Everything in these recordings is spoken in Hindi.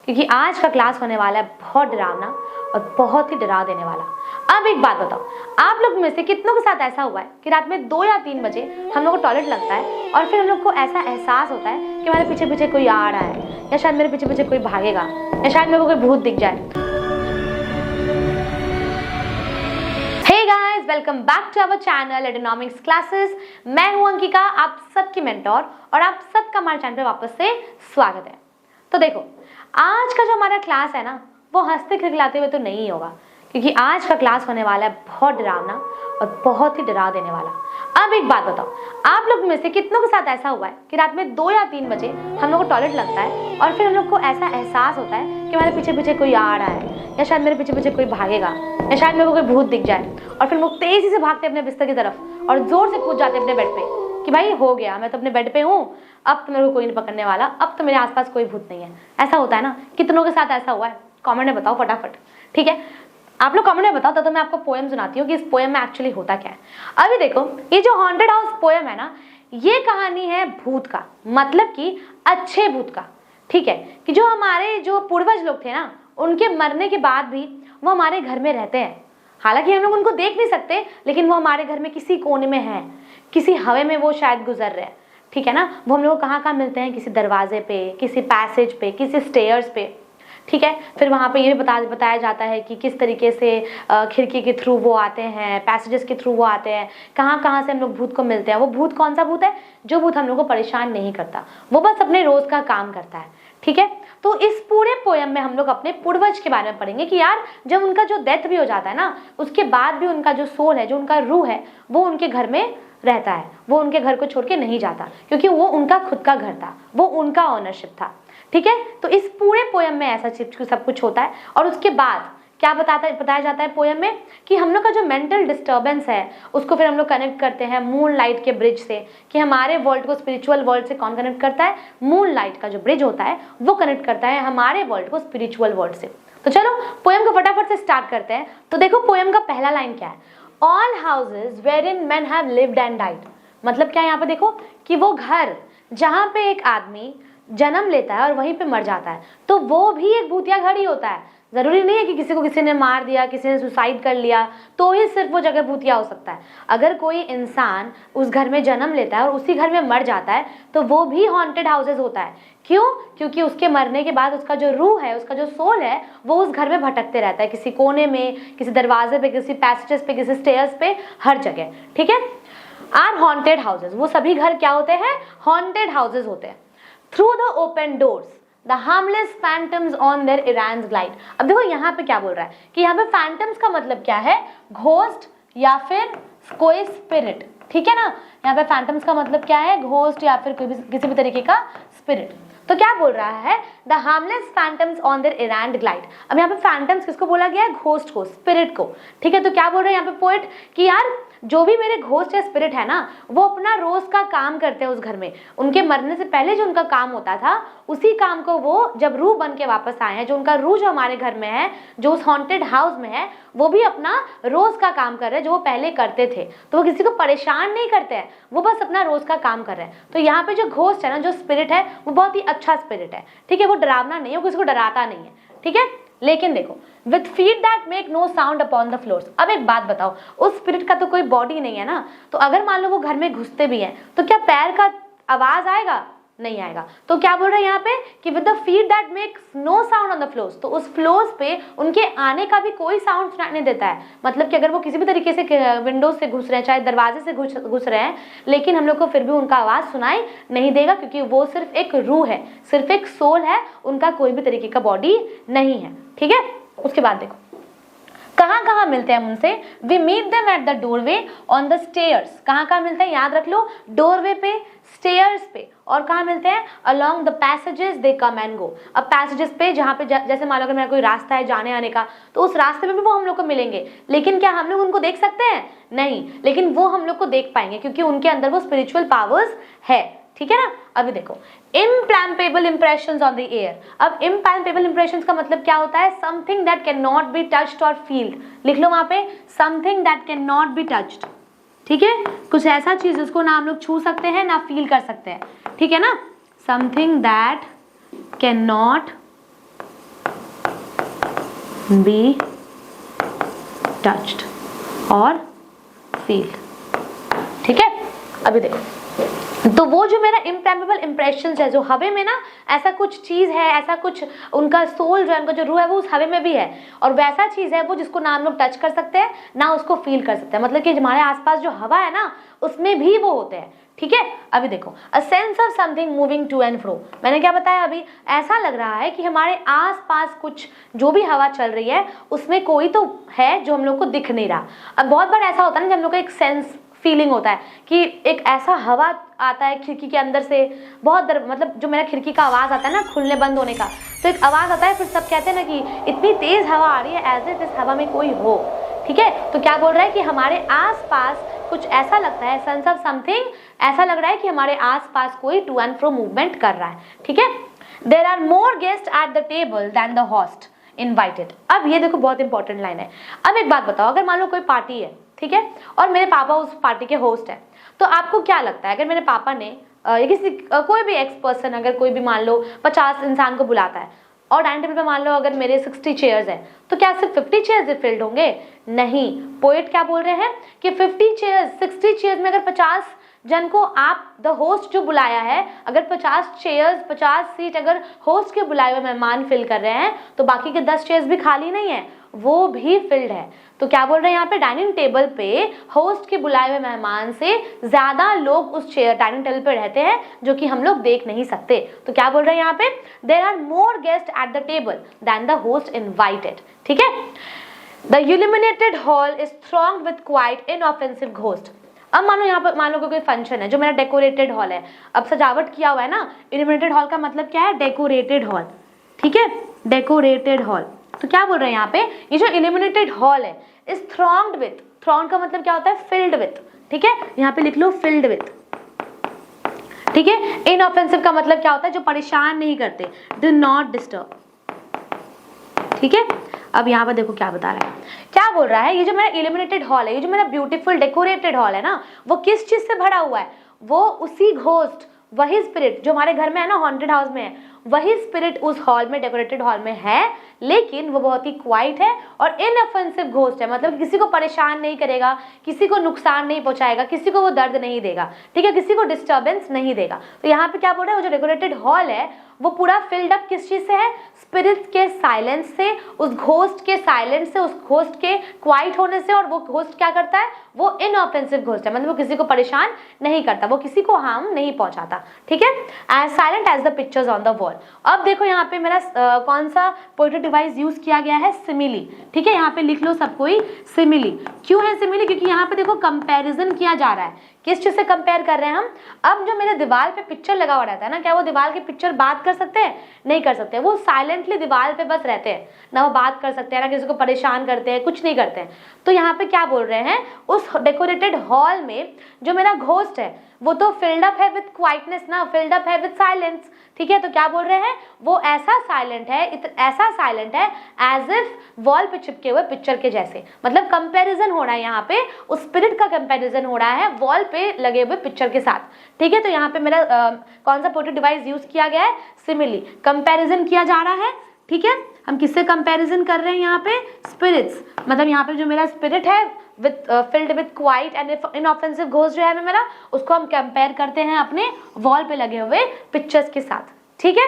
क्योंकि आज का क्लास होने वाला है बहुत डरावना और बहुत ही डरा देने वाला। अब एक बात बताओ, आप लोग में से कितनों के साथ ऐसा हुआ है कि रात में 2 या 3 बजे हम लोग को टॉयलेट लगता है और फिर हम लोग को ऐसा एहसास होता है कि हमारे पीछे पीछे कोई आ रहा है, या शायद मेरे पीछे पीछे कोई भागेगा, या शायद मेरे को कोई भूत दिख जाए। Hey guys, welcome back to our channel Edonomics classes. मैं हूं अंकिका, आप सबकी मेंटोर, और आप सबका हमारे चैनल पे वापस से स्वागत है। तो देखो, आज का जो हमारा क्लास है ना, वो हंसते खिलखिलाते हुए तो नहीं होगा, क्योंकि आज का क्लास होने वाला है बहुत डरावना और बहुत ही डरा देने वाला। अब एक बात बताओ, आप लोग में से कितनों के साथ ऐसा हुआ है कि रात में 2 या 3 बजे हम लोग को टॉयलेट लगता है और फिर हम लोग को ऐसा एहसास होता है कि हमारे पीछे पीछे कोई आ रहा है, या शायद मेरे पीछे पीछे कोई भागेगा, या शायद मेरे को कोई भूत दिख जाए, और फिर लोग तेजी से भागते अपने बिस्तर की तरफ और जोर से कूद जाते अपने बेड पे कि भाई हो गया, मैं तो अपने बेड पे हूँ, अब तो मेरे को कोई नहीं पकड़ने वाला, अब तो मेरे आसपास कोई भूत नहीं है। ऐसा होता है ना? कितनों के साथ ऐसा हुआ है? कमेंट में बताओ फटाफट, ठीक है? आप लोग कमेंट में बताओ, तो मैं आपको पोएम सुनाती हूँ कि इस पोएम में एक्चुअली होता क्या है। अभी देखो, ये जो हॉन्टेड हाउस पोएम है ना, ये कहानी है भूत का, मतलब कि अच्छे भूत का, ठीक है? कि जो हमारे जो पूर्वज लोग थे ना, उनके मरने के बाद भी वो हमारे घर में रहते हैं। हालांकि हम लोग उनको देख नहीं सकते, लेकिन वो हमारे घर में किसी कोने में है, किसी हवा में वो शायद गुजर रहे हैं, ठीक है ना? वो हम लोग को कहाँ मिलते हैं? किसी दरवाजे पे, किसी पैसेज पे, किसी स्टेयर्स पे, ठीक है? फिर वहाँ पे ये भी बताया जाता है कि किस तरीके से खिड़की के थ्रू वो आते हैं, पैसेजेस के थ्रू वो आते हैं, कहाँ कहाँ से हम लोग भूत को मिलते हैं। वो भूत कौन सा भूत है? जो भूत हम लोग को परेशान नहीं करता, वो बस अपने रोज का काम करता है, ठीक है? तो इस पूरे पोएम में हम लोग अपने पूर्वज के बारे में पढ़ेंगे कि यार, जब उनका जो डेथ भी हो जाता है ना, उसके बाद भी उनका जो सोल है, जो उनका रूह है, वो उनके घर में रहता है, वो उनके घर को छोड़ के नहीं जाता, क्योंकि वो उनका खुद का घर था, वो उनका ओनरशिप था, ठीक है? तो इस पूरे पोएम में ऐसा सब कुछ होता है। और उसके बाद क्या बताया जाता है पोएम में कि हम लोग का जो मेंटल डिस्टर्बेंस है, उसको फिर हम लोग कनेक्ट करते हैं मून लाइट के ब्रिज से, कि हमारे वर्ल्ड को स्पिरिचुअल वर्ल्ड से कौन कनेक्ट करता है? मून लाइट का जो ब्रिज होता है, वो कनेक्ट करता है हमारे वर्ल्ड को स्पिरिचुअल वर्ल्ड से। तो चलो पोएम को फटाफट से स्टार्ट करते हैं। तो देखो, पोएम का पहला लाइन क्या है? All houses wherein men have lived and died. मतलब क्या है यहाँ पे? देखो कि वो घर जहाँ पे एक आदमी जन्म लेता है और वहीं पे मर जाता है, तो वो भी एक भूतिया घर ही होता है। जरूरी नहीं है कि किसी को किसी ने मार दिया, किसी ने सुसाइड कर लिया तो ही सिर्फ वो जगह भूतिया हो सकता है। अगर कोई इंसान उस घर में जन्म लेता है और उसी घर में मर जाता है, तो वो भी हॉन्टेड हाउसेज होता है। क्यों? क्योंकि उसके मरने के बाद उसका जो रूह है, उसका जो सोल है, वो उस घर में भटकते रहता है, किसी कोने में, किसी दरवाजे पे, किसी पैसेजेस पे, किसी स्टेयर्स पे, हर जगह, ठीक है? आर हॉन्टेड हाउसेज, वो सभी घर क्या होते हैं? हॉन्टेड हाउसेज होते हैं। Through the open doors the harmless phantoms on their errands glide. अब देखो यहाँ पे क्या बोल रहा है कि यहाँ पे फैंटम्स का मतलब क्या है? घोस्ट या फिर कोई स्पिरिट, ठीक है ना? यहाँ पे फैंटम्स का मतलब क्या है? घोस्ट या फिर किसी भी तरीके का स्पिरिट। तो क्या बोल रहा है? The harmless phantoms on there एरांड glide. अब यहाँ पे फैंटम्स किसको बोला गया है? घोस्ट को, स्पिरिट को, ठीक है? तो क्या बोल रहे हैं यहाँ पे पोएट कि यार, जो भी मेरे घोस्ट या स्पिरिट है ना, वो अपना रोज का काम करते हैं उस घर में। उनके मरने से पहले जो उनका काम होता था, उसी काम को वो जब रूह बन के वापस आए हैं, जो उनका रूह जो हमारे घर में है, जो उस हॉन्टेड हाउस में है, वो भी अपना रोज का काम कर रहे हैं जो वो पहले करते थे। तो वो किसी को परेशान नहीं करते हैं, वो बस अपना रोज का काम कर रहे हैं। तो यहाँ पे जो घोस्ट है ना, जो स्पिरिट है, वो बहुत ही अच्छा स्पिरिट है, ठीक है? वो डरावना नहीं है, वो किसी को डराता नहीं है, ठीक है? लेकिन देखो, with feet that make no sound upon the floors. अब एक बात बताओ, उस स्पिरिट का तो कोई बॉडी नहीं है ना, तो अगर मान लो वो घर में घुसते भी हैं, तो क्या पैर का आवाज आएगा? नहीं आएगा। तो क्या बोल रहे हैं यहाँ पे कि with the feet that makes no sound on the floors, तो उस फ्लोर्स पे उनके आने का भी कोई साउंड सुनाई नहीं देता है। मतलब कि अगर वो किसी भी तरीके से विंडोज से घुस रहे हैं, चाहे दरवाजे से घुस रहे हैं, लेकिन हम लोग को फिर भी उनका आवाज सुनाई नहीं देगा, क्योंकि वो सिर्फ एक रूह है, सिर्फ एक सोल है, उनका कोई भी तरीके का बॉडी नहीं है, ठीक है? उसके बाद देखो कहाँ कहाँ मिलते हैं हम उनसे? We meet them at the doorway on the stairs. कहाँ कहाँ मिलते हैं? याद रख लो, डोरवे पे, स्टेयर्स पे, और कहाँ मिलते हैं? Along the passages they come and go. अब पैसेजेस पे, जहाँ पे जैसे मान लो अगर मेरा कोई रास्ता है जाने आने का, तो उस रास्ते में भी वो हम लोग को मिलेंगे, लेकिन क्या हम लोग उनको देख सकते हैं? नहीं, लेकिन वो हम लोग को देख पाएंगे, क्योंकि उनके अंदर वो स्पिरिचुअल पावर्स है, ठीक है ना? अभी देखो, इम्पैल्पेबल इंप्रेशंस ऑन द एयर। अब इम्पैल्पेबल इंप्रेशंस का मतलब क्या होता है? Something that can not be touched और फील्ड। लिख लो वहां पे, something that can not be touched, ठीक है? कुछ ऐसा चीज उसको ना हम लोग छू सकते हैं ना फील कर सकते हैं, ठीक है ना? Something that can not be touched और फील। ठीक है, अभी देखो, तो वो जो मेरा इम्प्रेमेबल इम्प्रेशंस है, जो हवे में ना ऐसा कुछ चीज है, ऐसा कुछ उनका सोल जो है, उनका जो रूह है वो उस हवे में भी है, और वैसा चीज है वो जिसको ना हम लोग टच कर सकते हैं ना उसको फील कर सकते हैं। मतलब कि हमारे आसपास जो हवा है ना उसमें भी वो होते हैं। ठीक है, अभी देखो, a sense of something moving to and fro. मैंने क्या बताया अभी, ऐसा लग रहा है कि हमारे आसपास कुछ जो भी हवा चल रही है उसमें कोई तो है जो हम लोग को दिख नहीं रहा। अब बहुत बार ऐसा होता है ना, जब हम लोग को एक सेंस फीलिंग होता है कि एक ऐसा हवा आता है खिड़की के अंदर से, बहुत मतलब जो मेरा खिड़की का आवाज़ आता है ना खुलने बंद होने का, तो एक आवाज़ आता है, फिर सब कहते हैं ना कि इतनी तेज़ हवा आ रही है, एज इफ इस हवा में कोई हो। ठीक है, तो क्या बोल रहा है कि हमारे आसपास कुछ ऐसा लगता है, सेंस ऑफ समथिंग, ऐसा लग रहा है कि हमारे आसपास कोई टू एंड फ्रो मूवमेंट कर रहा है। ठीक है, there are more guest at the table than the host invited. अब ये देखो बहुत इंपॉर्टेंट लाइन है। अब एक बात बताओ, अगर मान लो कोई पार्टी है, ठीक है, और मेरे पापा उस पार्टी के होस्ट है, तो आपको क्या लगता है अगर मेरे पापा ने किसी कोई भी एक्स पर्सन, अगर कोई भी मान लो 50 इंसान को बुलाता है और डाइनिंग टेबल पे मान लो अगर मेरे 60 चेयर्स हैं, तो क्या सिर्फ 50 चेयर्स फिल्ड होंगे? नहीं, पोएट क्या बोल रहे हैं कि 50 चेयर्स, 60 चेयर्स में अगर 50 जन को आप द होस्ट जो बुलाया है, अगर 50 चेयर्स 50 सीट अगर होस्ट के बुलाए हुए मेहमान फिल कर रहे हैं, तो बाकी के 10 चेयर्स भी खाली नहीं है, वो भी फिल्ड है। तो क्या बोल रहे हैं यहाँ पे, डाइनिंग टेबल पे होस्ट के बुलाए हुए मेहमान से ज्यादा लोग उस चेयर डाइनिंग टेबल पे रहते हैं जो कि हम लोग देख नहीं सकते। तो क्या बोल रहे हैं यहाँ पे, there are more guest at the table than the host invited. ठीक है, the illuminated hall is thronged with quiet inoffensive ghost. अब मानो यहाँ पर मान लो कोई फंक्शन है जो मेरा डेकोरेटेड हॉल है, अब सजावट किया हुआ है ना, इल्यूमिनेटेड हॉल का मतलब क्या है, डेकोरेटेड हॉल। ठीक है, डेकोरेटेड हॉल। तो क्या बोल रहे हैं यहाँ पे, ये जो इल्यूमिनेटेड हॉल है इज थ्रॉन्ग्ड विथ, थ्रॉन्ग्ड का मतलब क्या होता है, फिल्ड विथ। ठीक है, यहाँ पे लिख लो फिल्ड विथ। ठीक है, इनऑफेंसिव का मतलब क्या होता है, जो परेशान नहीं करते, डू नॉट डिस्टर्ब। ठीक है, अब यहाँ पर देखो क्या बता रहा है, क्या बोल रहा है, ये जो मेरा इल्यूमिनेटेड हॉल है, ये जो मेरा ब्यूटीफुल डेकोरेटेड हॉल है ना, वो किस चीज से भरा हुआ है, वो उसी घोस्ट, वही स्पिरिट जो हमारे घर में है ना, हॉन्टेड हाउस में है, वही स्पिरिट उस हॉल में, डेकोरेटेड हॉल में है, लेकिन वो बहुत ही क्वाइट है और इनऑफेंसिव घोस्ट है, मतलब किसी को परेशान नहीं करेगा, किसी को नुकसान नहीं पहुंचाएगा, किसी को वो दर्द नहीं देगा। ठीक है, किसी को डिस्टर्बेंस नहीं देगा। तो यहाँ पे क्या बोल रहा है, वो जो डेकोरेटेड हॉल है वो पूरा फिल्ड अप किस चीज से है, स्पिरिट्स के साइलेंस से, उस घोस्ट के साइलेंस से, उस घोस्ट के क्वाइट होने से। और वो घोस्ट क्या करता है, वो इनऑफेंसिव घोस्ट है, मतलब वो किसी को परेशान नहीं करता, वो किसी को हार्म नहीं पहुंचाता। ठीक है, as silent as the pictures on the wall. अब देखो यहाँ पे मेरा कौन सा पोएट्री डिवाइस यूज किया गया है, सिमिली। ठीक है, यहाँ पे लिख लो सब कोई, सिमिली। क्यों है सिमिली, क्योंकि यहाँ पे देखो कंपैरिजन किया जा रहा है, किस चीज से कंपेयर कर रहे हैं हम। अब जो मेरे दीवार पे पिक्चर लगा हुआ रहता है ना, क्या वो दीवार की पिक्चर बात कर सकते हैं? नहीं कर सकते, वो साइलेंटली दीवार पे बस रहते हैं, ना वो बात कर सकते हैं, ना किसी को परेशान करते हैं, कुछ नहीं करते हैं। तो यहाँ पे क्या बोल रहे हैं, उस डेकोरेटेड हॉल में जो मेरा घोस्ट है वो तो फिल्ड अप है विद क्वाइटनेस ना, फिल्ड अप है विद साइलेंस। ठीक है, तो क्या बोल रहे हैं, वो ऐसा साइलेंट है, ऐसा साइलेंट है एज इफ वॉल पे चिपके हुए पिक्चर के जैसे। मतलब कंपैरिजन हो रहा है यहाँ पे, उस स्पिरिट का कंपैरिजन हो रहा है वॉल पे लगे हुए पिक्चर के साथ। ठीक है, तो यहाँ पे मेरा कौन सा पोएट्री डिवाइस यूज किया गया है, सिमिली। कंपैरिजन किया जा रहा है। ठीक है, हम किससे कंपैरिजन कर रहे हैं यहाँ पे, स्पिरिट्स। मतलब यहाँ पे जो मेरा स्पिरिट है filled with quiet and inoffensive ghost जो है मेरा, उसको हम कंपेयर करते हैं अपने वॉल पे लगे हुए पिक्चर्स के साथ। ठीक है,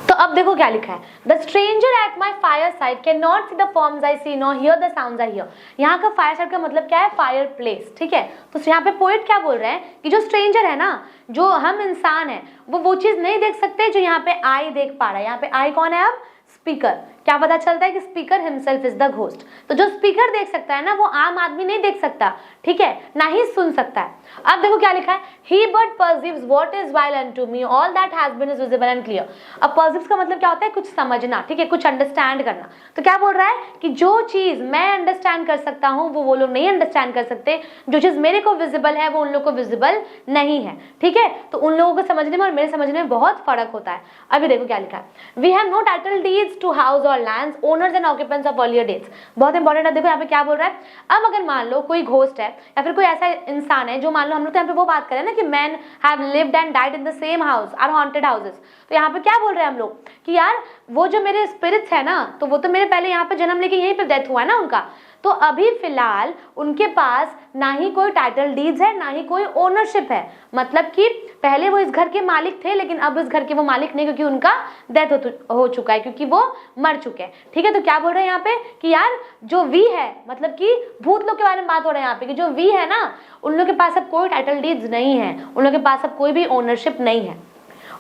तो अब देखो क्या लिखा है, the stranger at my fireside can not see the forms I see nor hear the sounds I hear. यहाँ का फायर साइड का मतलब क्या है, फायर प्लेस। ठीक है, तो यहाँ पे पोएट क्या बोल रहे हैं कि जो स्ट्रेंजर है ना, जो हम इंसान है, वो चीज नहीं देख सकते जो यहाँ पे आई देख पा रहा है। यहाँ पे आई कौन है, अब स्पीकर। क्या पता चलता है कि speaker himself is the ghost. तो जो स्पीकर देख सकता है ना, वो आम आदमी नहीं देख सकता। ठीक है, ना ही सुन सकता है। अब देखो क्या लिखा है, he but perceives what is while unto me all that has been is visible and clear। अब perceives का मतलब क्या होता है, कुछ समझना। ठीक है, कुछ अंडरस्टैंड करना। तो क्या बोल रहा है कि जो चीज मैं अंडरस्टैंड कर सकता हूँ वो लोग नहीं अंडरस्टैंड कर सकते, जो चीज मेरे को विजिबल है वो उन लोगों को विजिबल नहीं है। ठीक है, तो उन लोगों को समझने में और मेरे समझने में बहुत फर्क होता है। अभी देखो क्या लिखा है, we have no title deeds to house और और lands, owners and occupants of earlier dates. बहुत इंपॉर्टेंट है। देखो यहाँ पे क्या बोल रहा है, अब अगर मान लो कोई घोस्ट है या फिर कोई ऐसा इंसान है जो, मान लो हम लोग तो यहाँ पे वो बात करें ना कि men have lived and died in the same house are haunted houses, तो यहाँ पे क्या बोल रहे हैं हम लोग कि यार वो जो मेरे स्पिरिट्स है ना, तो वो तो मेरे पहले यहाँ पे जन्म लेके यहीं पे डेथ हुआ है ना उनका, तो अभी फिलहाल उनके पास ना ही कोई टाइटल डीड्स है ना ही कोई ओनरशिप है। मतलब कि पहले वो इस घर के मालिक थे लेकिन अब इस घर के वो मालिक नहीं, क्योंकि उनका डेथ हो चुका है, क्योंकि वो मर चुके हैं। ठीक है, तो क्या बोल रहे हैं यहाँ पे कि यार जो वी है, मतलब कि भूत लोग के बारे में बात हो रहा है यहाँ पे, कि जो वी है ना उन लोग के पास अब कोई टाइटल डीड्स नहीं है, उन लोग के पास अब कोई भी ओनरशिप नहीं है।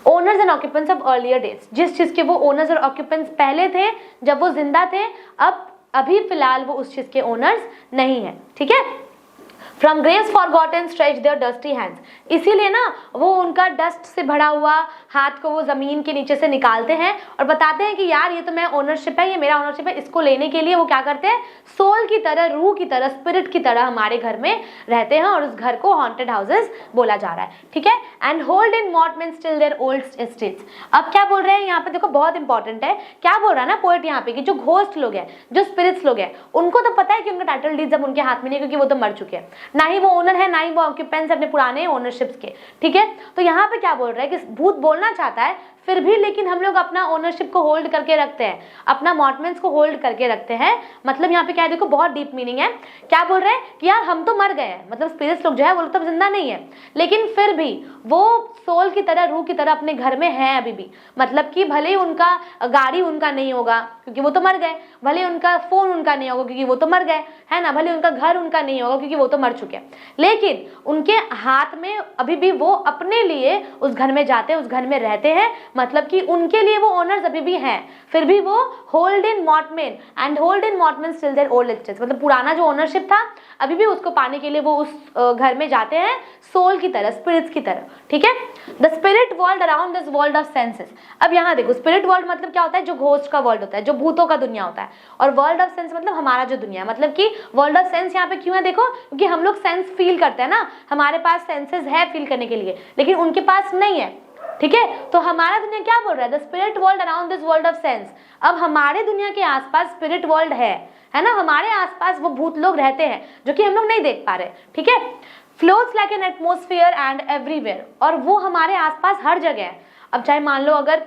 Owners and occupants of earlier days, जिस चीज के वो ओनर्स और ऑक्यूपेंट्स पहले थे जब वो जिंदा थे, अब अभी फिलहाल वो उस चीज के ओनर्स नहीं है। ठीक है, from graves forgotten stretch their dusty hands, इसीलिए ना वो उनका डस्ट से भरा हुआ हाथ को वो जमीन के नीचे से निकालते हैं और बताते हैं कि यार ये तो मैं ओनरशिप है, ये मेरा ओनरशिप है। इसको लेने के लिए वो क्या करते हैं, सोल की तरह, रूह की तरह, स्पिरिट की तरह हमारे घर में रहते हैं और उस घर को हॉन्टेड हाउसेस बोला जा रहा है। ठीक है, and hold in mortmains till their old estates. अब क्या बोल रहे हैं यहाँ पे, देखो बहुत इंपॉर्टेंट है, क्या बोल रहा है ना पोएट यहाँ पे कि जो घोस्ट लोग हैं, जो स्पिरिट्स लोग हैं, उनको तो पता है कि उनका टाइटल डीड जब उनके हाथ में नहीं, क्योंकि वो तो मर चुके हैं, ना ही वो ओनर है ना ही वो ऑक्यूपेंट्स अपने पुराने ओनरशिप्स के। ठीक है, तो यहाँ पे क्या बोल रहा है कि भूत बोलना चाहता है फिर भी, लेकिन हम लोग अपना ओनरशिप को होल्ड करके रखते हैं, अपना मॉर्टमेंट्स को होल्ड करके रखते हैं। मतलब यहाँ पे क्या है, देखो बहुत डीप मीनिंग है। क्या बोल रहे हैं कि यार हम तो मर गए हैं, मतलब स्पिरिट्स लोग जो है वो लोग तो जिंदा नहीं है, लेकिन फिर भी वो सोल की तरह, रूह की तरह अपने घर में है अभी भी। मतलब कि भले ही उनका गाड़ी उनका नहीं होगा क्योंकि वो तो मर गए, भले उनका फोन उनका नहीं होगा क्योंकि वो तो मर गए, है ना, भले उनका घर उनका नहीं होगा क्योंकि वो तो मर चुके हैं, लेकिन उनके हाथ में अभी भी वो अपने लिए उस घर में जाते हैं, उस घर में रहते हैं। मतलब कि उनके लिए वो ओनर्स अभी भी हैं, फिर भी वो hold in mortmain and hold in mortmain still their old estates. मतलब पुराना जो ओनरशिप था अभी भी उसको पाने के लिए वो उस घर में जाते हैं, सोल की तरह, स्पिरिट्स की तरह। ठीक है, the spirit world around this world of senses. अब यहाँ देखो, स्पिरिट वर्ल्ड मतलब क्या होता है, जो घोस्ट का वर्ल्ड होता है, जो भूतों का दुनिया होता है, और वर्ल्ड ऑफ सेंस मतलब हमारा जो दुनिया है। मतलब कि वर्ल्ड ऑफ सेंस यहाँ पे क्यों है, देखो क्योंकि हम लोग सेंस फील करते हैं ना, हमारे पास सेंसेस है फील करने के लिए, लेकिन उनके पास नहीं है। ठीक है, तो हमारा दुनिया क्या बोल रहा है, the spirit world around this world of sense. अब हमारे दुनिया के आसपास स्पिरिट वर्ल्ड है ना, हमारे आसपास वो भूत लोग रहते हैं जो कि हम लोग नहीं देख पा रहे। ठीक है, floats like an atmosphere and everywhere, और वो हमारे आसपास हर जगह है। अब चाहे मान लो अगर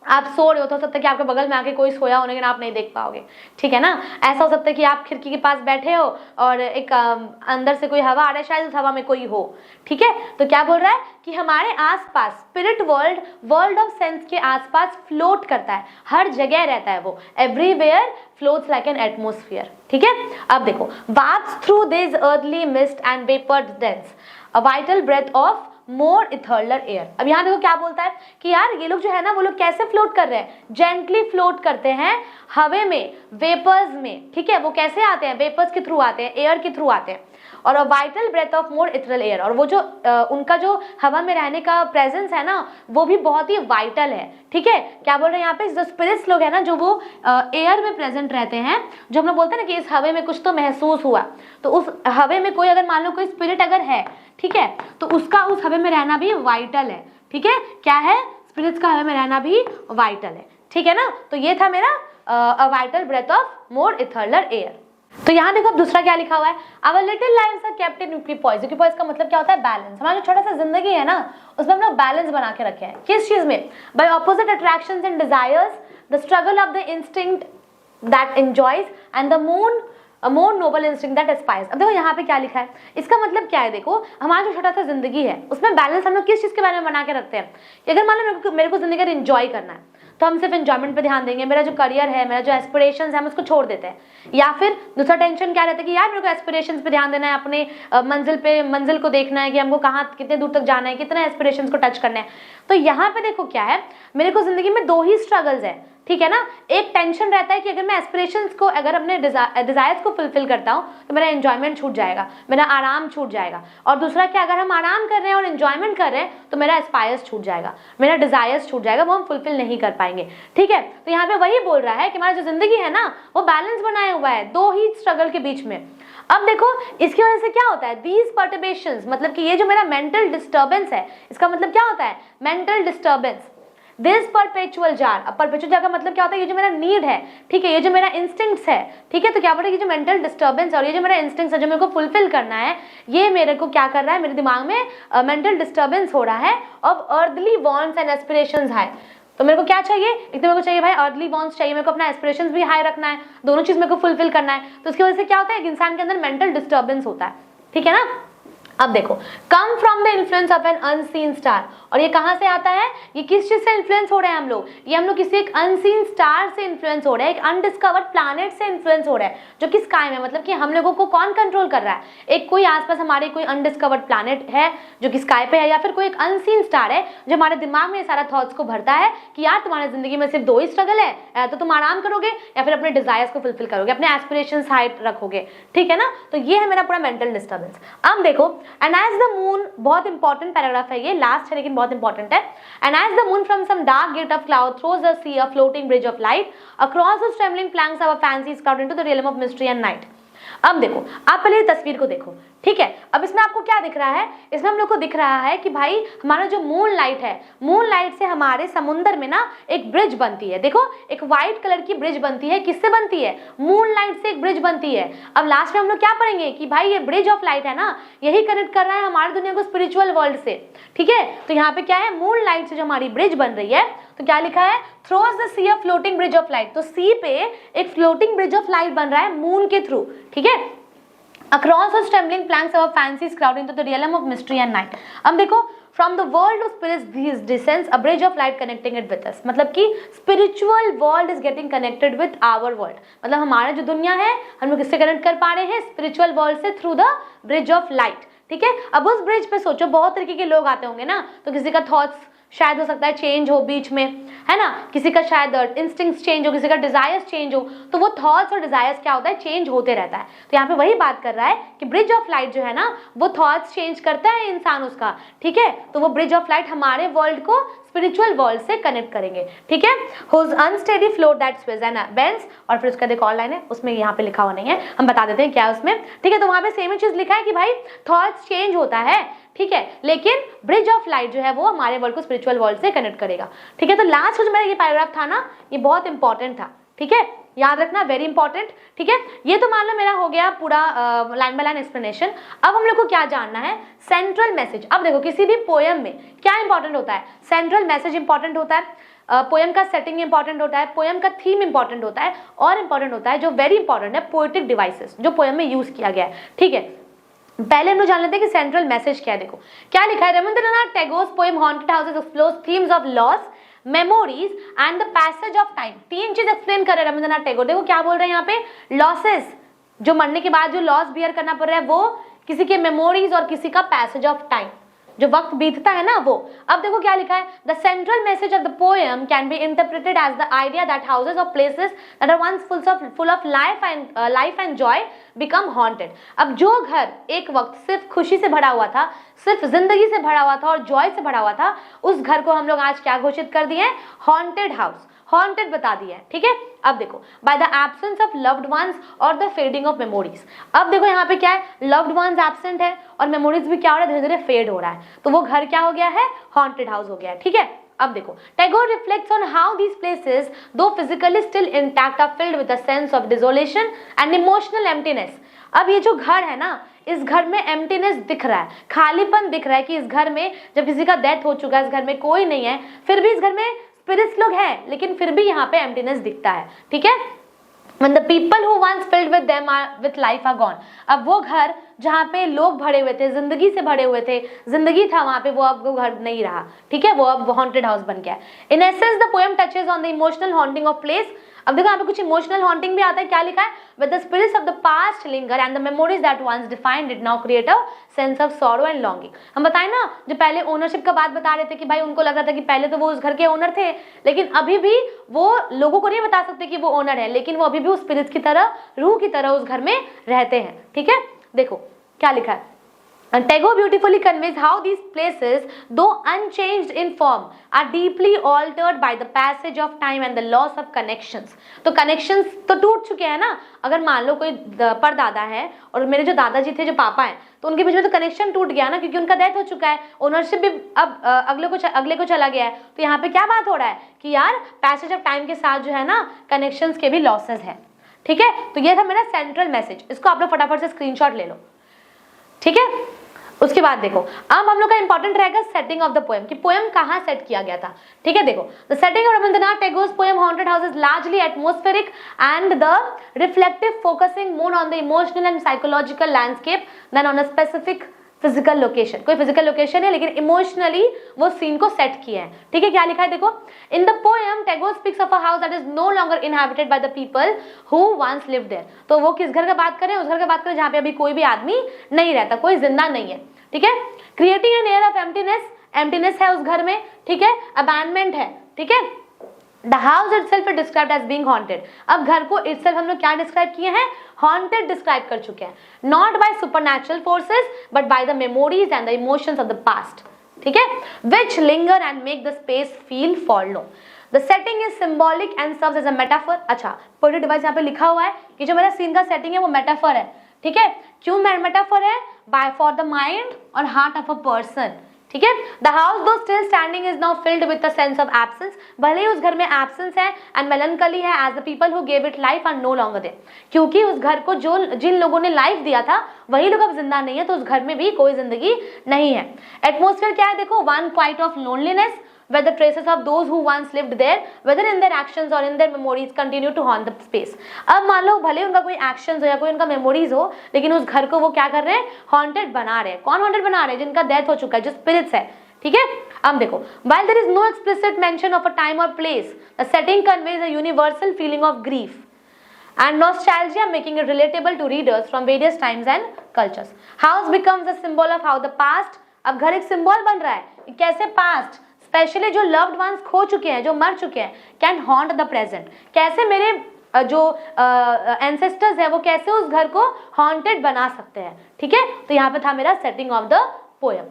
आप सो रहे हो तो हो सकता है कि आपके बगल में आके कोई सोया हो लेकिन आप नहीं देख पाओगे। ठीक है ना, ऐसा हो सकता है कि आप खिड़की के पास बैठे हो और एक अंदर से कोई हवा आ रहा है, शायद उस हवा में कोई हो। ठीक है, तो क्या बोल रहा है कि हमारे आसपास spirit world, world of sense के आसपास फ्लोट करता है, हर जगह रहता है वो, everywhere floats like an atmosphere. ठीक है, अब देखो, walks through this earthly mist and vapour dense a vital breath of more ethereal air. अब यहाँ देखो क्या बोलता है कि यार ये लोग जो है ना, वो लोग कैसे फ्लोट कर रहे हैं, जेंटली फ्लोट करते हैं हवे में, वेपर्स में। ठीक है, वो कैसे आते हैं, वेपर्स के थ्रू आते हैं, एयर के थ्रू आते हैं, और a vital breath of more ethereal air, और वो जो उनका जो हवा में रहने का प्रेजेंस है ना, वो भी बहुत ही वाइटल है। ठीक है, क्या बोल रहे हैं यहाँ पे, जो स्पिरिट्स लोग है ना, जो वो एयर में प्रेजेंट रहते हैं, जो हम लोग बोलते हैं ना कि इस हवे में कुछ तो महसूस हुआ, तो उस हवे में कोई अगर मान लो कोई स्पिरिट अगर है, ठीक है, तो उसका उस हवे में रहना भी वाइटल है। ठीक है, क्या है, स्पिरिट्स का हवे में रहना भी वाइटल है। ठीक है ना, तो ये था मेरा a vital breath of more ethereal air. तो यहाँ देखो अब दूसरा क्या लिखा हुआ है, our little lives are kept in equipoise. Equipoise का मतलब क्या होता है, बैलेंस। हमारा जो छोटा सा जिंदगी है ना, उसमें हम लोग बैलेंस बना के रखे हैं। किस चीज में, by opposite attractions and desires, the struggle of the instinct that enjoys and the more noble instinct that aspires. अब देखो यहाँ पे क्या लिखा है, इसका मतलब क्या है, देखो हमारा जो छोटा सा जिंदगी है उसमें बैलेंस हम लोग किस चीज के बारे में बना के रखते हैं कि अगर मान लो मेरे को जिंदगी का एंजॉय करना है तो हम सिर्फ एंजॉयमेंट पे ध्यान देंगे, मेरा जो करियर है, मेरा जो एस्पिरेशंस है, हम उसको छोड़ देते हैं। या फिर दूसरा टेंशन क्या रहता है कि यार मेरे को एस्पिरेशंस पे ध्यान देना है, अपने मंजिल को देखना है कि हमको कहाँ कितने दूर तक जाना है, कितने एस्पिरेशंस को टच करना है। तो यहाँ पे देखो क्या है, मेरे को जिंदगी में दो ही स्ट्रगल्स है। ठीक है ना, एक टेंशन रहता है कि अगर मैं एस्पिरेशंस को, अगर अपने डिजायर्स को फुलफिल करता हूँ तो मेरा एंजॉयमेंट छूट जाएगा, मेरा आराम छूट जाएगा। और दूसरा क्या, अगर हम आराम कर रहे हैं और एंजॉयमेंट कर रहे हैं तो मेरा एस्पायर्स छूट जाएगा, मेरा डिजायर्स छूट जाएगा, वो हम फुलफिल नहीं कर पाएंगे। ठीक है, तो यहाँ पे वही बोल रहा है कि हमारी जो जिंदगी है ना, वो बैलेंस बनाया हुआ है दो ही स्ट्रगल के बीच में। अब देखो इसकी वजह से क्या होता है, दीज पर्टर्बेशंस, मतलब कि ये जो मेरा मेंटल डिस्टर्बेंस है, इसका मतलब क्या होता है, mental disturbance, this perpetual jar. अब परपेचुअल जार का मतलब क्या होता है, ये जो मेरा नीड है, ठीक है, ये जो मेरा इंस्टिंक्ट्स है, ठीक है, तो क्या बोल रहा है, ये जो मेंटल डिस्टर्बेंस और ये जो मेरा इंस्टिंक्ट्स है जो मेरे को फुलफिल करना है, ये मेरे को क्या कर रहा है, मेरे दिमाग में मेंटल डिस्टर्बेंस हो रहा है of earthly wants and aspirations high. तो मेरे को क्या चाहिए, एक तो मेरे को चाहिए भाई अर्दली वांट्स चाहिए, मेरे को अपना एस्पिरेशंस भी हाई रखना है, दोनों चीज मेरे को फुलफिल करना है। तो उसकी वजह से क्या होता है, एक इंसान के अंदर मेंटल डिस्टर्बेंस होता है, ठीक है ना। अब देखो, come from the influence of an unseen star, और ये कहां से आता है, ये किस चीज से इन्फ्लुएंस हो रहे हैं हम लोग, ये हम लोग किसी एक अनसीन स्टार से इन्फ्लुएंस हो रहे हैं, एक अनडिस्कवर्ड प्लैनेट से इन्फ्लुएंस हो रहे हैं, जो कि स्काई में, मतलब कि हम लोगों को कौन कंट्रोल कर रहा है, एक कोई आसपास हमारे कोई अनडिस्कवर्ड प्लैनेट है जो कि स्काई पे है, या फिर कोई एक अनसीन स्टार है जो हमारे दिमाग में सारा थॉट्स को भरता है कि यार तुम्हारी जिंदगी में सिर्फ 2 ही स्ट्रगल है, तो तुम आराम करोगे या फिर अपने डिजायर्स को फुलफिल करोगे, अपने एस्पिरेशंस हाई रखोगे, ठीक है ना। तो ये है मेरा पूरा मेंटल डिस्टर्बेंस। अब देखो, एंड एज द मून, बहुत इंपॉर्टेंट पैराग्राफ है ये, लास्ट है लेकिन बहुत इंपॉर्टेंट है। And as the moon from some dark gate of cloud throws the sea a floating bridge of light across those trembling planks of a fancy scout into the realm of mystery and night। अब देखो, आप पहले तस्वीर को देखो, ठीक है। अब इसमें आपको क्या दिख रहा है, इसमें हम लोग को दिख रहा है कि भाई हमारा जो मून लाइट है, मून लाइट से हमारे समुद्र में ना एक ब्रिज बनती है। देखो, एक व्हाइट कलर की ब्रिज बनती है, किससे बनती है, मून लाइट से एक ब्रिज बनती है। अब लास्ट में हम लोग क्या पढ़ेंगे कि भाई ये ब्रिज ऑफ लाइट है ना, यही कनेक्ट कर रहा है हमारी दुनिया को स्पिरिचुअल वर्ल्ड से, ठीक है। तो यहाँ पे क्या है, मून लाइट से जो हमारी ब्रिज बन रही है, तो क्या लिखा है, throws the sea a floating bridge of light. तो सी पे एक फ्लोटिंग ब्रिज ऑफ लाइट बन रहा है मून के थ्रू, ठीक है, across the trembling planks of a fancy crowd into the realm of mystery and night। अब देखो, from the world of spirits these descends a bridge of light connecting it with us। मतलब कि spiritual world is getting connected with our world। मतलब हमारा जो दुनिया है हम लोग किससे कनेक्ट कर पा रहे हैं, spiritual world से, through the bridge of light, ठीक है। अब उस ब्रिज पे सोचो, बहुत तरीके के लोग आते होंगे ना, तो किसी का थॉट्स शायद हो सकता है चेंज हो बीच में, है ना, किसी का शायद इंस्टिंक्ट्स चेंज हो, किसी का डिजायर्स चेंज हो, तो वो थॉट्स और डिजायर्स क्या होता है, चेंज होते रहता है। तो यहाँ पे वही बात कर रहा है कि ब्रिज ऑफ लाइट जो है ना, वो थॉट्स चेंज करता है इंसान उसका, ठीक है। तो वो ब्रिज ऑफ लाइट हमारे वर्ल्ड को स्पिरिचुअल वर्ल्ड से कनेक्ट करेंगे, ठीक है। Whose unsteady float that sways and bends, और फिर उसका एक और लाइन है, उसमें यहाँ पे लिखा हुआ नहीं है, हम बता देते हैं क्या है उसमें, ठीक है। तो वहां पे सेम ही चीज लिखा है कि भाई थॉट्स चेंज होता है, ठीक है, लेकिन ब्रिज ऑफ लाइट जो है वो हमारे वर्ल्ड को स्पिरिचुअल वर्ल्ड से कनेक्ट करेगा, ठीक है। तो लास्ट जो मेरा ये पैराग्राफ था ना, ये बहुत इंपॉर्टेंट था, ठीक है, याद रखना, वेरी इंपॉर्टेंट, ठीक है। ये तो मान लो मेरा हो गया पूरा लाइन बाय लाइन एक्सप्लेनेशन। अब हम लोग को क्या जानना है, सेंट्रल मैसेज। अब देखो, किसी भी पोएम में क्या इंपॉर्टेंट होता है, सेंट्रल मैसेज इंपॉर्टेंट होता है, पोएम का सेटिंग इंपॉर्टेंट होता है, पोएम का थीम इंपॉर्टेंट होता है, और इंपॉर्टेंट होता है जो वेरी इंपॉर्टेंट है, पोएटिक डिवाइसेस जो पोएम में यूज किया गया है, ठीक है। पहले हम लोग जान लेते हैं कि सेंट्रल मैसेज क्या है। देखो क्या लिखा है, Rabindranath Tagore's poem haunted houses explores themes of loss, memories and the passage of time. 3 चीज एक्सप्लेन कर रहे हैं रविंद्रनाथ टैगोर। देखो क्या बोल रहे हैं यहाँ पे, लॉसेस, जो मरने के बाद जो लॉस बियर करना पड़ रहा है वो, किसी के मेमोरीज और किसी का पैसेज ऑफ टाइम, जो वक्त बीतता है ना वो। अब देखो क्या लिखा है, the central message of the poem can be interpreted as the idea that houses or places that are once full of life and joy become haunted. अब जो घर एक वक्त सिर्फ खुशी से भरा हुआ था, सिर्फ जिंदगी से भरा हुआ था और जॉय से भरा हुआ था, उस घर को हम लोग आज क्या घोषित कर दिए, हॉन्टेड हाउस, हॉन्टेड बता दिया है, ठीक है। अब देखो, by the absence of loved ones और द फेडिंग ऑफ मेमोरीज। अब देखो यहाँ पे क्या है, लव्ड वंस एब्सेंट है और मेमोरीज भी क्या हो रहा है, धीरे धीरे फेड हो रहा है, तो वो घर क्या हो गया है, हॉन्टेड हाउस हो गया है, ठीक है। अब देखो, Tagore reflects on how these places though physically still intact are filled with a sense of desolation and emotional emptiness. अब ये जो घर है ना, इस घर में एम्प्टीनेस दिख रहा है, खालीपन दिख रहा है कि इस घर में जब किसी का डेथ हो चुका है, इस घर में कोई नहीं है, फिर भी इस घर में स्पिरिट्स लोग हैं, लेकिन फिर भी यहाँ पे एम्प्टीनेस दिखता है, ठीक है। When the people who once filled with them are with life are gone। अब वो घर जहाँ पे लोग भरे हुए थे, जिंदगी से भरे हुए थे, जिंदगी था वहां पे, वो अब वो घर नहीं रहा, ठीक है, वो अब हॉन्टेड हाउस बन गया। In essence the poem touches on the emotional haunting of place. अब देखो यहाँ पे कुछ इमोशनल हॉन्टिंग भी आता है, क्या लिखा है, with the spirits of the past linger and the memories that once defined it now create a sense of sorrow and longing. हम बताएं ना, जो पहले ओनरशिप का बात बता रहे थे कि भाई उनको लग रहा था कि पहले तो वो उस घर के ओनर थे, लेकिन अभी भी वो लोगों को नहीं बता सकते कि वो ओनर है, लेकिन वो अभी भी उस स्पिरिट्स की तरह, रूह की तरह उस घर में रहते हैं, ठीक है। देखो क्या लिखा है, And Tagore beautifully conveys how these places, though unchanged in form, are deeply altered by the passage of time and the loss of connections. तो connections तो टूट चुके हैं ना. अगर मान लो कोई परदादा है और मेरे जो दादाजी थे, जो पापा हैं, तो उनके बीच में तो कनेक्शन टूट गया ना, क्योंकि उनका डेथ हो चुका है, ओनरशिप भी अब अगले को चला गया है. तो यहाँ पे क्या बात हो रहा है कि यार पैसेज ऑफ टाइम के साथ जो है ना कनेक्शंस के भी लॉसेस है. ठीक है, तो ये था मेरा सेंट्रल मैसेज. इसको आप लोग फटाफट से स्क्रीनशॉट ले लो. ठीक है, उसके बाद देखो अब हम लोग का इंपॉर्टेंट रहेगा सेटिंग ऑफ द पोएम, कि पोएम कहाँ सेट किया गया था. ठीक है, देखो the setting of Rabindranath Tagore's poem haunted house is largely atmospheric and the reflective, focusing more on the emotional and psychological landscape then on a specific physical location. कोई फिजिकल लोकेशन है लेकिन इमोशनली वो सीन को सेट किया है. ठीक है, क्या लिखा है देखो. In the poem Tagore speaks of a house that is no longer inhabited by the people who once lived there. तो वो किस घर का बात करें, उस घर का बात करें जहाँ पे अभी कोई भी आदमी नहीं रहता, कोई जिंदा नहीं है. ठीक है, creating an air of emptiness है उस घर में. ठीक है, अबैंडनमेंट है. ठीक है, the house itself is described as being haunted. अब घर को इटसेल्फ हम लोग क्या डिस्क्राइब किए हैं, हॉन्टेड डिस्क्राइब कर चुके हैं. Not by supernatural forces but by the memories and the emotions of the past. ठीक है, which linger and make the space feel forlorn. The setting is symbolic and serves as a metaphor. अच्छा, पोएटिक डिवाइस यहाँ पे लिखा हुआ है कि जो मेरा सीन का सेटिंग है वो मेटाफर है. ठीक है, क्यों मेटाफर है, बाय फॉर द माइंड और हार्ट ऑफ अ पर्सन. ठीक है, द हाउस दो still standing is now filled with the sense of absence. भले ही उस घर में एब्सेंस है एंड मेलनकली है, as the people who gave it life are no longer there. क्योंकि उस घर को जो जिन लोगों ने लाइफ दिया था वही लोग अब जिंदा नहीं है, तो उस घर में भी कोई जिंदगी नहीं है. एटमॉस्फेयर क्या है देखो, one quite of loneliness where the traces of those who once lived there, whether in their actions or in their memories, continue to haunt the space. अब मान लो भले उनका कोई actions हो या कोई उनका memories हो, लेकिन उस घर को वो क्या कर रहे हैं, haunted बना रहे हैं. कौन haunted बना रहे हैं, जिनका death हो चुका है, जो spirits है. ठीक है, अब देखो, while there is no explicit mention of a time or place, the setting conveys a universal feeling of grief and nostalgia, making it relatable to readers from various times and cultures. House becomes a symbol of how the past. अब घर एक symbol बन रहा है, कैसे past, स्पेशली जो लव्ड वंस खो चुके हैं, जो मर चुके हैं, कैन हॉन्ट द प्रेजेंट. कैसे मेरे जो एंसेस्टर्स है वो कैसे उस घर को हॉन्टेड बना सकते हैं. ठीक है, तो यहाँ पे था मेरा सेटिंग ऑफ द पोएम.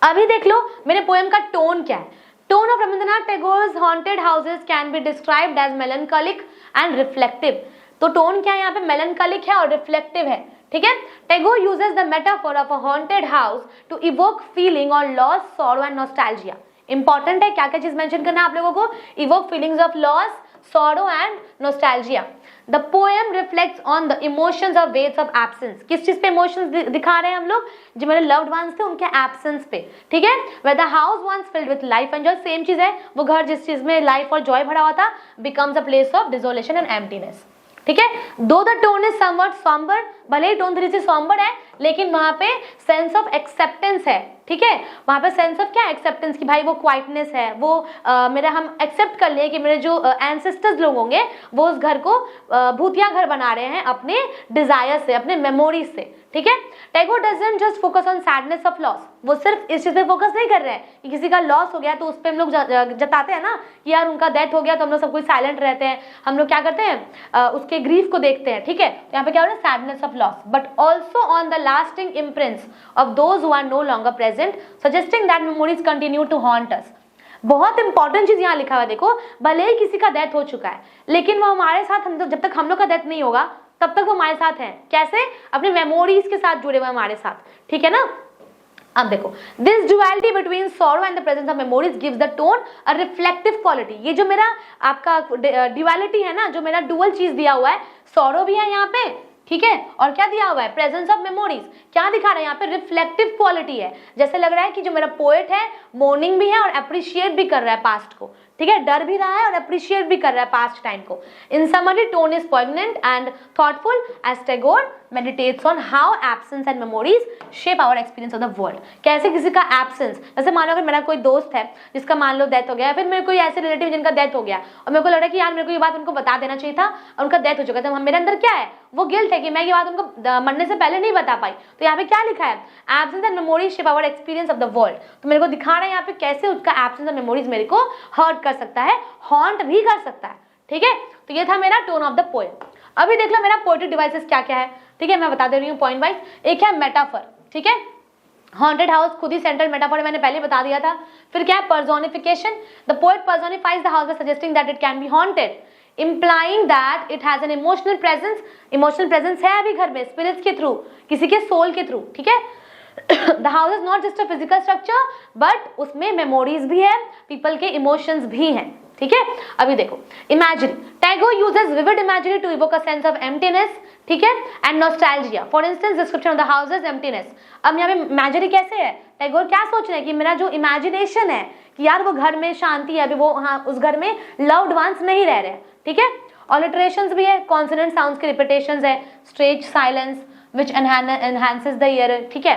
अभी देख लो मेरे पोएम का टोन क्या है. Tone of Rabindranath Tagore's haunted houses can be described as melancholic and reflective. तो टोन क्या है यहाँ पे, मेलनकॉलिक है और रिफ्लेक्टिव है. ठीक है, Tagore uses the metaphor of a haunted house to evoke feeling on loss, sorrow and nostalgia. Important है क्या क्या चीज मेंशन करना है आप लोगों को, evoke feelings of loss, sorrow and nostalgia. The poem reflects on the emotions of waves of absence. किस चीज पे इमोशंस दिखा रहे हैं हम लोग, जो मेरे लव्ड वंस थे उनके एब्सेंस पे. ठीक है, where the house once filled with life and joy, same चीज है, वो घर जिस चीज में लाइफ और जॉय भरा हुआ था becomes a place of desolation and emptiness. ठीक है, though the tone is somewhat sombre, भले ही टोन थोड़ी सी सॉम्बर है लेकिन वहां पे सेंस ऑफ एक्सेप्टेंस है. ठीक है, वहां पे सेंस ऑफ क्या, एक्सेप्टेंस, की भाई वो क्वाइटनेस है, वो मेरा हम एक्सेप्ट कर लिए कि मेरे जो एंसेस्टर्स लोग होंगे वो उस घर को भूतिया घर बना रहे हैं अपने डिजायर से, अपने मेमोरीज से. ठीक है, Tagore doesn't just focus on sadness of loss. वो सिर्फ इस चीज पे फोकस नहीं कर रहे हैं कि किसी का लॉस हो गया तो उस पर हम लोग जताते हैं ना कि यार उनका डेथ हो गया तो हम लोग सब कुछ साइलेंट रहते हैं, हम लोग क्या करते हैं, उसके ग्रीफ को देखते हैं. ठीक है, तो यहाँ पे क्या हो रहा है, sadness of loss, but also on the lasting imprints of those who are no longer present, suggesting that memories continue to haunt us. बहुत इंपॉर्टेंट चीज यहाँ लिखा हुआ है देखो, भले ही किसी का डेथ हो चुका है लेकिन वो हमारे साथ, हम जब तक हम लोग का डेथ नहीं होगा तब तक वो हमारे साथ हैं. कैसे, अपने मेमोरीज के साथ जुड़े हुए हमारे साथ. ठीक है ना, अब देखो, this duality between sorrow and the presence of memories gives the tone a reflective quality. ये जो मेरा आपका ड्युअलिटी है ना, जो मेरा डुअल चीज दिया हुआ है, सॉरो भी है यहाँ पे, ठीक है, और क्या दिया हुआ है, प्रेजेंस ऑफ मेमोरीज. क्या दिखा रहा है यहाँ पे, रिफ्लेक्टिव क्वालिटी है. जैसे लग रहा है कि जो मेरा पोएट है मोर्निंग भी है और अप्रिशिएट भी कर रहा है पास्ट को. ठीक है, डर भी रहा है और अप्रिशिएट भी कर रहा है पास्ट टाइम को. In summary tone is poignant and thoughtful as Tagore meditates on how absence and memories shape our experience of the world. कैसे किसी का absence, जैसे मान लो अगर मेरा कोई दोस्त है जिसका मान लो डेथ हो गया, फिर मेरे कोई ऐसे रिलेटिव जिनका डेथ हो गया और मेरे को लग रहा है कि यार मेरे को ये बात उनको बता देना चाहिए था और उनका डेथ हो चुका था, मेरे अंदर क्या है, वो गिल्ट है कि मैं ये बात उनको मरने से पहले नहीं बता पाई. तो यहाँ पे क्या लिखा है, absence and memories shape our experience of the world. तो मेरे को दिखा रहा है यहाँ पे कैसे उसका absence और memories मेरे को हर्ट कर सकता है, हॉन्ट भी कर सकता है. ठीक है, तो ये था मेरा टोन ऑफ द पोएम. अभी देख लो मेरा पोएटिक डिवाइसेस क्या क्या है. ठीक है, मैं बता दे रही हूँ पॉइंट वाइज. एक है मेटाफर. ठीक है, हॉन्टेड हाउस खुद ही सेंट्रल मेटाफोर है, मैंने पहले बता दिया था। फिर क्या है, personification, the poet personifies the house by suggesting that it can be haunted, implying that it has an emotional presence, emotional presence है अभी घर में, स्पिरिट्स के थ्रू, किसी के सोल के थ्रू, ठीक है। The house is not just a physical structure, but उसमें मेमोरीज भी है, पीपल के इमोशंस भी हैं, ठीक है। अभी देखो, imagery, Tagore uses vivid imagery to evoke a sense of emptiness, ठीक है, and nostalgia. For instance, description of the house is emptiness. अब यहाँ पे इमेजिनी कैसे है, टैगोर क्या सोच रहे हैं कि मेरा जो इमेजिनेशन है कि यार वो घर में शांति है, अभी वो हाँ उस घर में लव्ड वंस नहीं रह रहे, ठीक है। ऑलिटरेशंस भी है, कॉन्सोनेंट साउंड्स के रिपीटेशंस है, stretch silence which enhances the ear, ठीक है।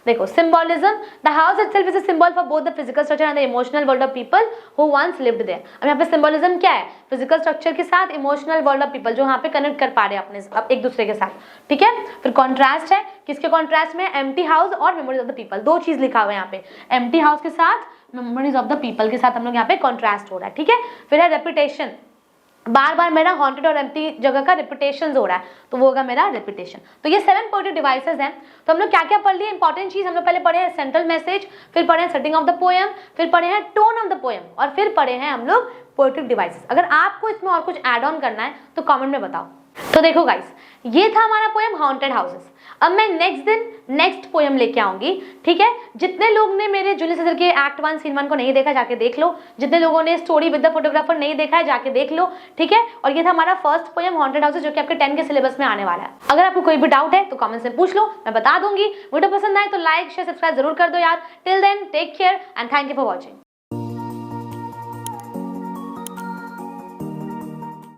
देखो, symbolism, the house itself is a symbol for both the physical structure and the emotional world of people who once lived there. अब यहाँ पे सिंबोलिज्म क्या है, फिजिकल स्ट्रक्चर के साथ इमोशनल वर्ल्ड ऑफ पीपल, जो यहाँ पे कनेक्ट कर पा रहे हैं अपने एक दूसरे के साथ, ठीक है। फिर कॉन्ट्रास्ट है, किसके कॉन्ट्रास्ट में, एम्प्टी हाउस और मेमोरीज ऑफ द पीपल, दो चीज लिखा हुआ है यहाँ पे, एम्प्टी हाउस के साथ मेमोरीज ऑफ द पीपल के साथ हम लोग यहाँ पे कॉन्ट्रास्ट हो रहा है, ठीक है। फिर है रेपिटेशन, बार बार मेरा हॉन्टेड और एम्प्टी जगह का रिपीटेशन हो रहा है, तो वो होगा मेरा रिपीटेशन। तो ये 7 पोएटिक डिवाइसेस हैं। तो हम लोग क्या क्या पढ़ लिए, इंपॉर्टेंट चीज हम लोग पहले पढ़े हैं सेंट्रल मैसेज, फिर पढ़े हैं सेटिंग ऑफ द पोएम, फिर पढ़े हैं टोन ऑफ द पोएम, और फिर पढ़े हैं हम लोग पोएटिक डिवाइसेस। अगर आपको इसमें और कुछ ऐड ऑन करना है तो कमेंट में बताओ। तो देखो गाइस, ये था हमारा पोएम हॉन्टेड हाउसेस। अब मैं नेक्स्ट पोएम लेके आऊंगी, ठीक है। जितने लोग ने मेरे जूलियस सीजर के एक्ट 1 सीन 1 को नहीं देखा, जाके देख लो। जितने लोगों ने स्टोरी विद द फोटोग्राफर नहीं देखा है, जाके देख लो, ठीक है। और ये था हमारा फर्स्ट पोएम हॉन्टेड हाउसेस, जो कि आपके 10 के सिलेबस में आने वाला है। अगर आपको कोई भी डाउट है तो कमेंट्स में पूछ लो, मैं बता दूंगी। वीडियो पसंद आए तो लाइक शेयर सब्सक्राइब जरूर कर दो यार। Till then take care and thank you for watching.